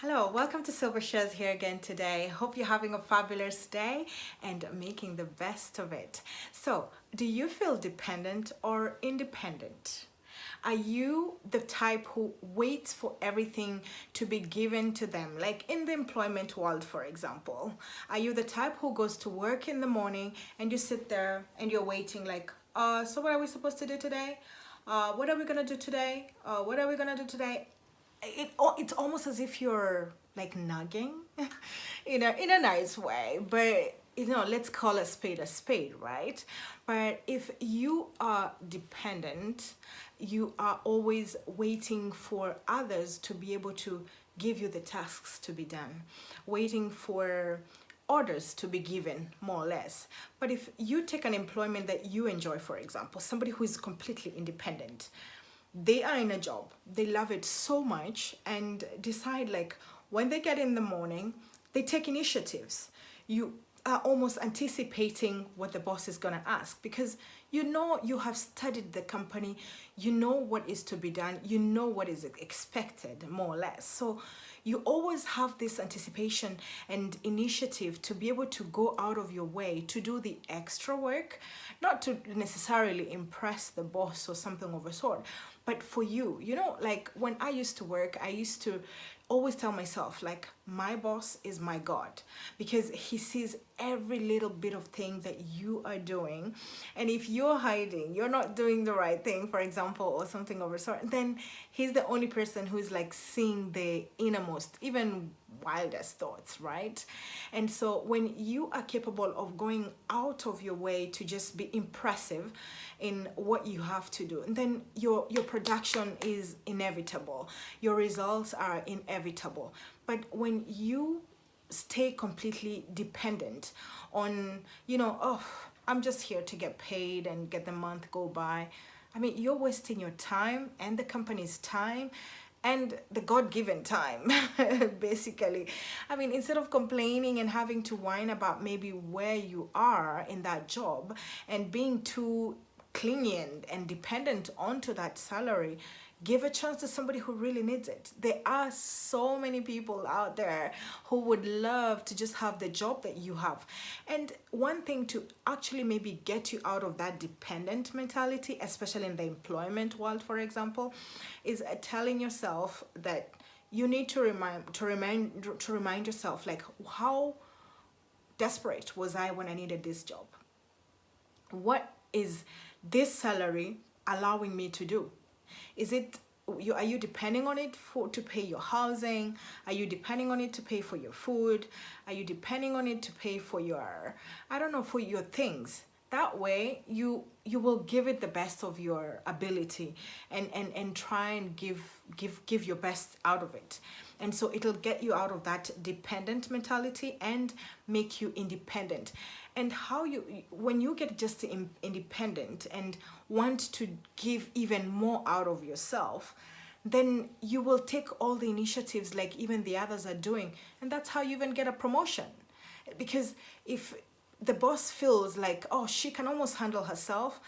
Hello, welcome to Silver Shares here again today. Hope you're having a fabulous day and making the best of it. So, do you feel dependent or independent? Are you the type who waits for everything to be given to them? Like in the employment world, for example. Are you the type who goes to work in the morning and you sit there and you're waiting like, so what are we supposed to do today? What are we gonna do today? What are we gonna do today? It's almost as if you're like nagging in a nice way, but let's call a spade, right? But if you are dependent, you are always waiting for others to be able to give you the tasks to be done, waiting for orders to be given, more or less. But if you take an employment that you enjoy, for example, somebody who is completely independent, they are in a job, they love it so much, and decide like when they get in the morning, they take initiatives. You are almost anticipating what the boss is going to ask because you have studied the company, you know what is to be done, you know what is expected, more or less. So you always have this anticipation and initiative to be able to go out of your way to do the extra work, not to necessarily impress the boss or something of a sort, but for you, like when I used to work, I used to always tell myself like my boss is my God, because he sees every little bit of thing that you are doing, and if you're hiding, you're not doing the right thing, for example, or something of a sort, then he's the only person who's like seeing the innermost, even wildest thoughts, right? And so when you are capable of going out of your way to just be impressive in what you have to do, and then your production is inevitable, your results are inevitable. But when you stay completely dependent on, oh, I'm just here to get paid and get the month go by, I mean, you're wasting your time and the company's time and the God-given time, basically. I mean, instead of complaining and having to whine about maybe where you are in that job and being too clingy and dependent onto that salary, give a chance to somebody who really needs it. There are so many people out there who would love to just have the job that you have. And one thing to actually maybe get you out of that dependent mentality, especially in the employment world, for example, is telling yourself that you need to remind yourself, like, how desperate was I when I needed this job? What is this salary allowing me to do? Is it are you depending on it to pay your housing? Are you depending on it to pay for your food? Are you depending on it to pay for your, I don't know, for your things? That way you will give it the best of your ability and try and give your best out of it. And so it'll get you out of that dependent mentality and make you independent. And when you get just independent and want to give even more out of yourself, then you will take all the initiatives like even the others are doing, and that's how you even get a promotion. Because if the boss feels like, oh, she can almost handle herself,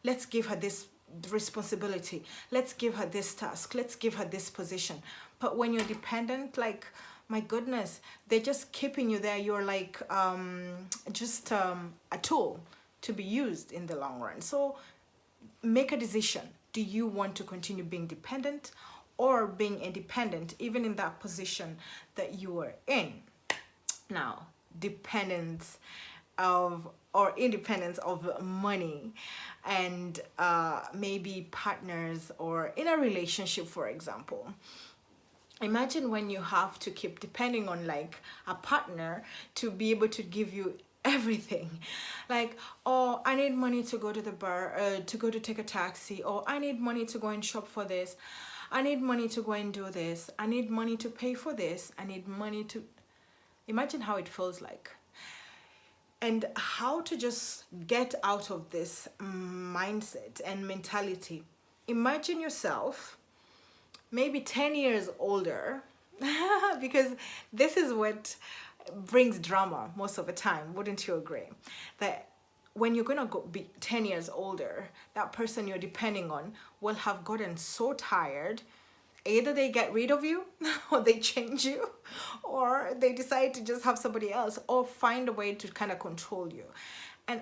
let's give her this responsibility, let's give her this task, let's give her this position. But when you're dependent, like, my goodness, they're just keeping you there. You're like just a tool to be used in the long run. So make a decision. Do you want to continue being dependent or being independent, even in that position that you are in? Now, dependence of or independence of money and maybe partners or in a relationship, for example. Imagine when you have to keep depending on like a partner to be able to give you everything, like, oh, I need money to go to the bar, to go to take a taxi, or I need money to go and shop for this, I need money to go and do this, I need money to pay for this, I need money to, imagine how it feels like. And how to just get out of this mindset and mentality. Imagine yourself maybe 10 years older, because this is what brings drama most of the time, wouldn't you agree? That when you're gonna be 10 years older, that person you're depending on will have gotten so tired Either they get rid of you or they change you, or they decide to just have somebody else or find a way to kind of control you. And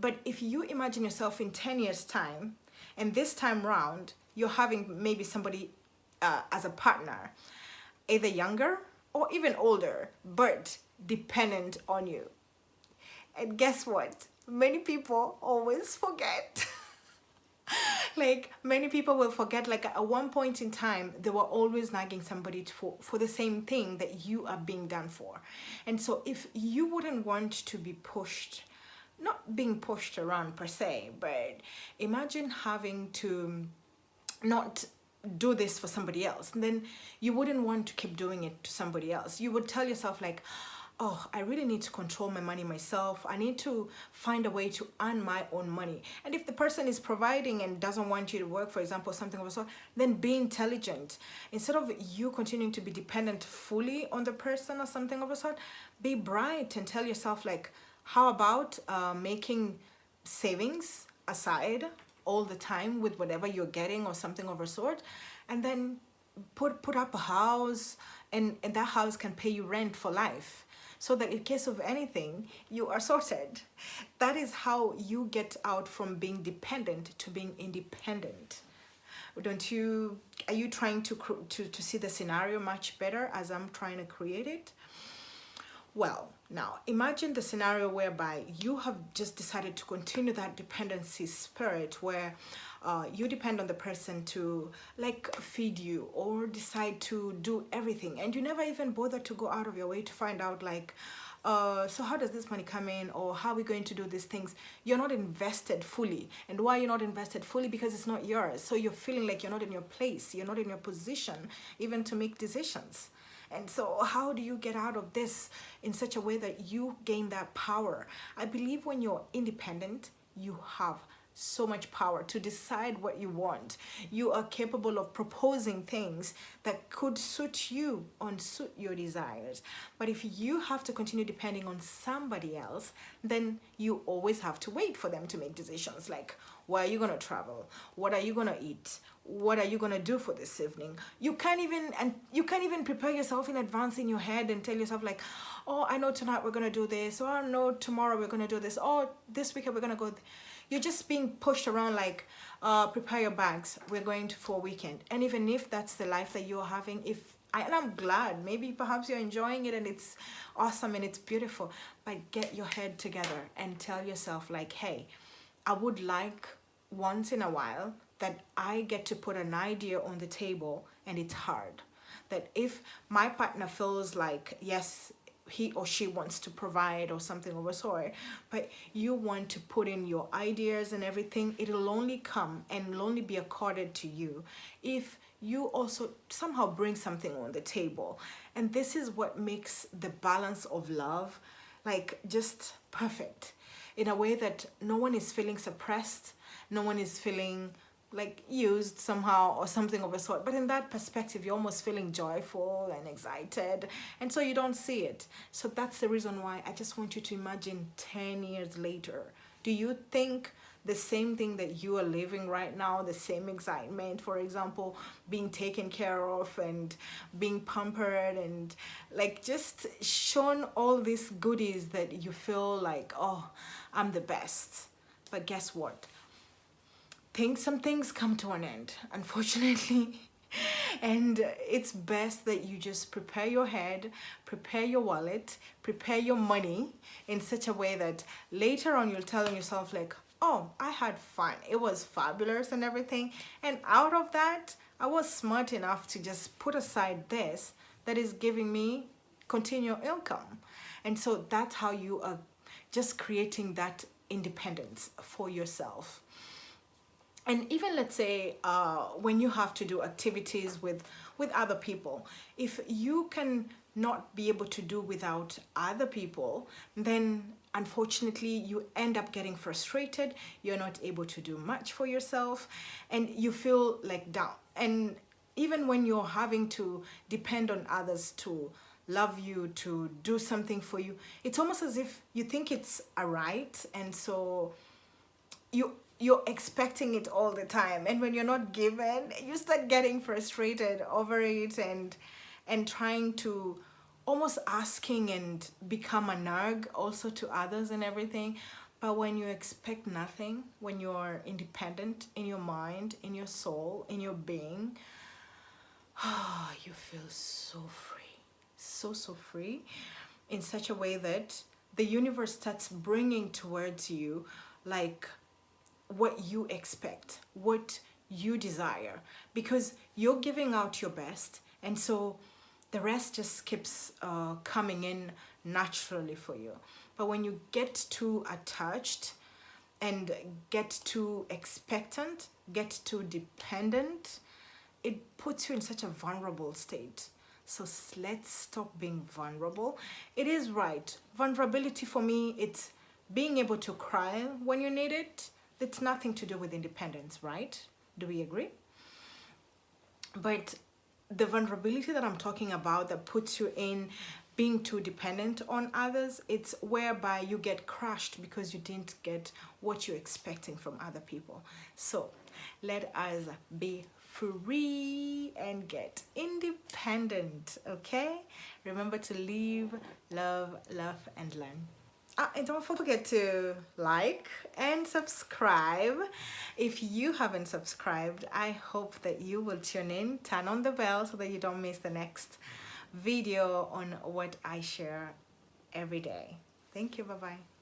but if you imagine yourself in 10 years time, and this time round you're having maybe somebody as a partner, either younger or even older, but dependent on you. And guess what? Many people always forget. Like many people will forget, like at one point in time they were always nagging somebody for the same thing that you are being done for. And so if you wouldn't want to be pushed, not being pushed around per se, but imagine having to not do this for somebody else, then you wouldn't want to keep doing it to somebody else. You would tell yourself like, oh, I really need to control my money myself. I need to find a way to earn my own money. And if the person is providing and doesn't want you to work, for example, something of a sort, then be intelligent. Instead of you continuing to be dependent fully on the person or something of a sort, be bright and tell yourself like, how about making savings aside all the time with whatever you're getting or something of a sort, and then put up a house, and that house can pay you rent for life, so that in case of anything you are sorted. That is how you get out from being dependent to being independent. Don't you, are you trying to see the scenario much better as I'm trying to create it? Well, now imagine the scenario whereby you have just decided to continue that dependency spirit where you depend on the person to like feed you or decide to do everything, and you never even bother to go out of your way to find out like, so how does this money come in, or how are we going to do these things? You're not invested fully. And why you're not invested fully? Because it's not yours. So you're feeling like you're not in your place, you're not in your position even to make decisions. And so how do you get out of this in such a way that you gain that power? I believe when you're independent, you have so much power to decide what you want. You are capable of proposing things that could suit you and suit your desires. But if you have to continue depending on somebody else, then you always have to wait for them to make decisions like, where are you going to travel? What are you going to eat? What are you going to do for this evening? You can't even prepare yourself in advance in your head and tell yourself like, oh, I know tonight we're going to do this, or I know tomorrow we're going to do this, or this weekend we're going to go. You're just being pushed around like, prepare your bags, we're going to for a weekend. And even if that's the life that you're having, and I'm glad, maybe perhaps you're enjoying it and it's awesome and it's beautiful, but get your head together and tell yourself like, hey, I would like once in a while that I get to put an idea on the table, and it's hard. That if my partner feels like, yes, he or she wants to provide or something of a sort, but you want to put in your ideas and everything, it'll only come and will only be accorded to you if you also somehow bring something on the table. And this is what makes the balance of love like just perfect, in a way that no one is feeling suppressed, no one is feeling like used somehow or something of a sort. But in that perspective, you're almost feeling joyful and excited, and so you don't see it. So that's the reason why I just want you to imagine 10 years later. Do you think the same thing that you are living right now, the same excitement, for example, being taken care of and being pampered and like just shown all these goodies that you feel like, oh, I'm the best? But guess what? Some things come to an end, unfortunately. And it's best that you just prepare your head, prepare your wallet, prepare your money in such a way that later on you'll tell yourself like, oh, I had fun, it was fabulous and everything, and out of that I was smart enough to just put aside this that is giving me continual income. And so that's how you are just creating that independence for yourself. And even let's say when you have to do activities with other people, if you can not be able to do without other people, then unfortunately you end up getting frustrated, you're not able to do much for yourself, and you feel like down. And even when you're having to depend on others to love you, to do something for you, it's almost as if you think it's a right, and so you you're expecting it all the time, and when you're not given, you start getting frustrated over it, and trying to almost asking and become a nag also to others and everything. But when you expect nothing, when you're independent in your mind, in your soul, in your being, you feel so free, so free, in such a way that the universe starts bringing towards you like what you expect, what you desire, because you're giving out your best, and so the rest just keeps coming in naturally for you. But when you get too attached and get too expectant, get too dependent, it puts you in such a vulnerable state. So let's stop being vulnerable. It is right. Vulnerability for me, it's being able to cry when you need it. It's nothing to do with independence, right? Do we agree? But the vulnerability that I'm talking about that puts you in being too dependent on others, it's whereby you get crushed because you didn't get what you're expecting from other people. So let us be free and get independent, okay? Remember to live, love, laugh, and learn. And don't forget to like and subscribe. If you haven't subscribed, I hope that you will tune in, turn on the bell so that you don't miss the next video on what I share every day. Thank you. Bye-bye.